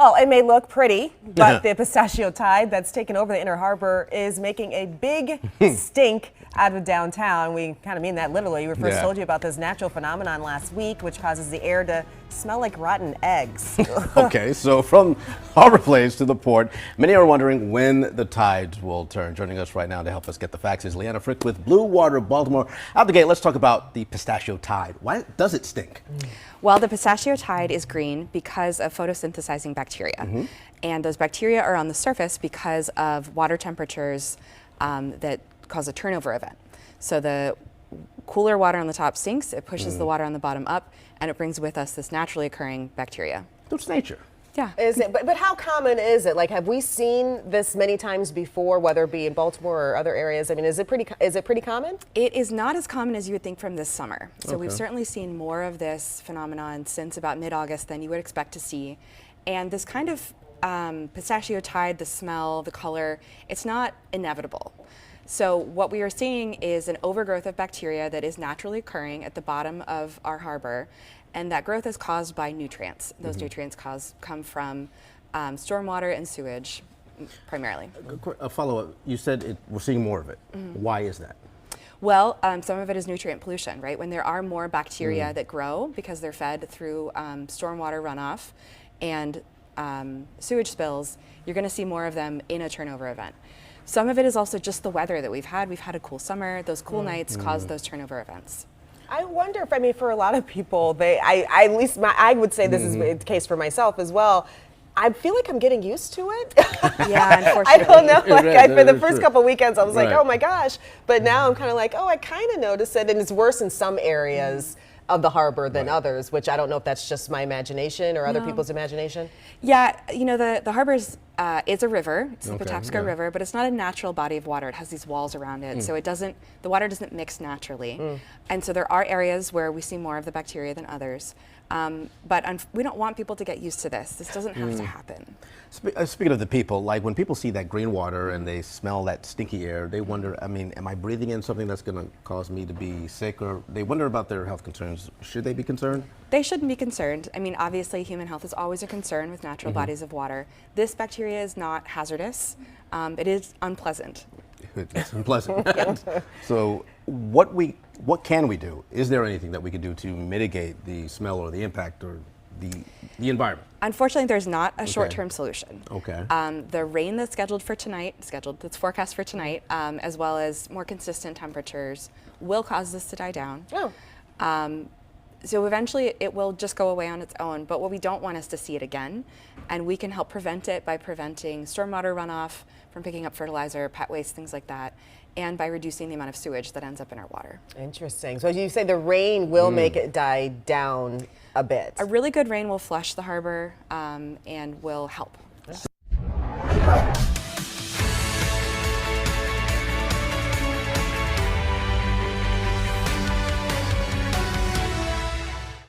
Well, it may look pretty, but the pistachio tide that's taken over the Inner Harbor is making a big stink out of downtown. We kind of mean that literally. We first told you about this natural phenomenon last week, which causes the air to smell like rotten eggs. Okay, so from Harbor Place to the port, many are wondering when the tides will turn. Joining us right now to help us get the facts is Leanna Frick with Blue Water Baltimore. Out the gate, let's talk about the pistachio tide. Why does it stink? Well, the pistachio tide is green because of photosynthesizing bacteria. And those bacteria are on the surface because of water temperatures that cause a turnover event. So the cooler water on the top sinks, it pushes the water on the bottom up, and it brings with us this naturally occurring bacteria. It's nature. Yeah. Is it? But how common is it? Like, have we seen this many times before, whether it be in Baltimore or other areas? I mean, is it pretty common? It is not as common as you would think from this summer. So we've certainly seen more of this phenomenon since about mid-August than you would expect to see. And this kind of pistachio tide, the smell, the color, it's not inevitable. So what we are seeing is an overgrowth of bacteria that is naturally occurring at the bottom of our harbor, and that growth is caused by nutrients. Those nutrients come from stormwater and sewage, primarily. A follow-up, you said we're seeing more of it. Why is that? Well, some of it is nutrient pollution, right? When there are more bacteria that grow because they're fed through stormwater runoff and sewage spills, you're going to see more of them in a turnover event. Some of it is also just the weather that we've had. We've had a cool summer. Those cool nights cause those turnover events. I wonder if, I mean, for a lot of people, I would say this is the case for myself as well. I feel like I'm getting used to it. Yeah, unfortunately. I don't know. Like, for the first true. couple weekends, I was like, Right. oh my gosh. But now I'm kind of like, oh, I kind of notice it. And it's worse in some areas of the harbor than others, which I don't know if that's just my imagination or other people's imagination. Yeah, you know, the harbor is a river. It's the Okay, Patapsco River, but it's not a natural body of water. It has these walls around it, so the water doesn't mix naturally. And so there are areas where we see more of the bacteria than others. But we don't want people to get used to this. This doesn't have to happen. Speaking of the people, like when people see that green water and they smell that stinky air, they wonder, I mean, am I breathing in something that's going to cause me to be sick? Or they wonder about their health concerns. Should they be concerned? They shouldn't be concerned. I mean, obviously, human health is always a concern with natural bodies of water. This bacteria is not hazardous. It is unpleasant. It's unpleasant. So what can we do? Is there anything that we can do to mitigate the smell or the impact or the environment? Unfortunately, there's not a short-term solution. Okay. The rain that's that's forecast for tonight, as well as more consistent temperatures, will cause this to die down. Oh. So eventually it will just go away on its own, but what we don't want is to see it again, and we can help prevent it by preventing stormwater runoff from picking up fertilizer, pet waste, things like that, and by reducing the amount of sewage that ends up in our water. Interesting. So you say the rain will make it die down a bit. A really good rain will flush the harbor and will help.